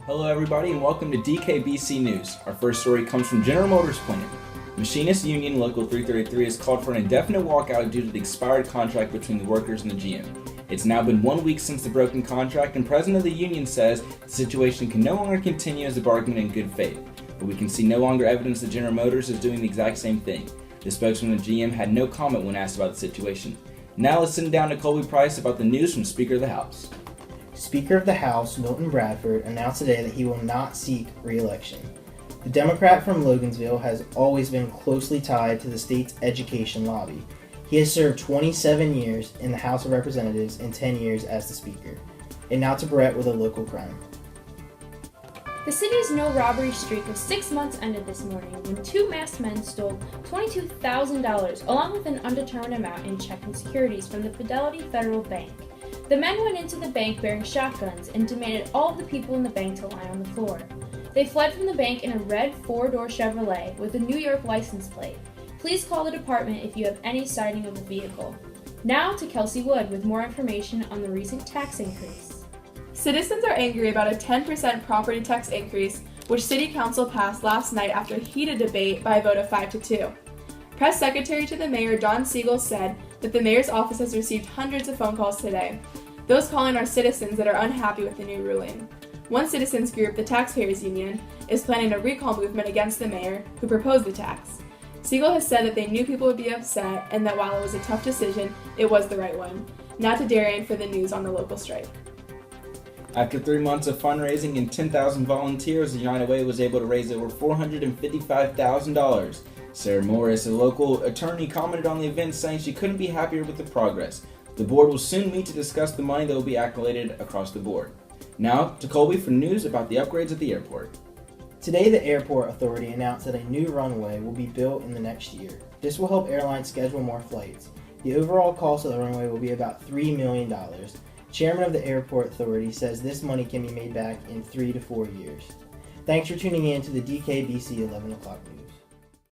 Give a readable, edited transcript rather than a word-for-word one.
Hello everybody and welcome to DKBC News. Our first story comes from General Motors Plant. Machinists Union Local 333 has called for an indefinite walkout due to the expired contract between the workers and the GM. It's now been 1 week since the broken contract, and President of the union says the situation can no longer continue as a bargain in good faith. But we can see no longer evidence that General Motors is doing the exact same thing. The spokesman of the GM had no comment when asked about the situation. Now let's send down to Colby Price about the news from Speaker of the House. Speaker of the House, Milton Bradford, announced today that he will not seek re-election. The Democrat from Loganville has always been closely tied to the state's education lobby. He has served 27 years in the House of Representatives and 10 years as the Speaker. And now to Brett with a local crime. The city's no robbery streak of 6 months ended this morning when two masked men stole $22,000 along with an undetermined amount in check and securities from the Fidelity Federal Bank. The men went into the bank bearing shotguns and demanded all of the people in the bank to lie on the floor. They fled from the bank in a red four-door Chevrolet with a New York license plate. Please call the department if you have any sighting of the vehicle. Now to Kelsey Wood with more information on the recent tax increase. Citizens are angry about a 10% property tax increase, which City Council passed last night after a heated debate by a vote of 5-2. Press Secretary to the Mayor, John Siegel, said that the Mayor's office has received hundreds of phone calls today. Those calling are citizens that are unhappy with the new ruling. One citizens group, the Taxpayers Union, is planning a recall movement against the Mayor, who proposed the tax. Siegel has said that they knew people would be upset and that while it was a tough decision, it was the right one. Now to Darian for the news on the local strike. After 3 months of fundraising and 10,000 volunteers, the United Way was able to raise over $455,000. Sarah Morris, a local attorney, commented on the event, saying she couldn't be happier with the progress. The board will soon meet to discuss the money that will be accoladed across the board. Now to Colby for news about the upgrades at the airport. Today, the Airport Authority announced that a new runway will be built in the next year. This will help airlines schedule more flights. The overall cost of the runway will be about $3 million. Chairman of the Airport Authority says this money can be made back in 3 to 4 years. Thanks for tuning in to the DKBC 11 o'clock news.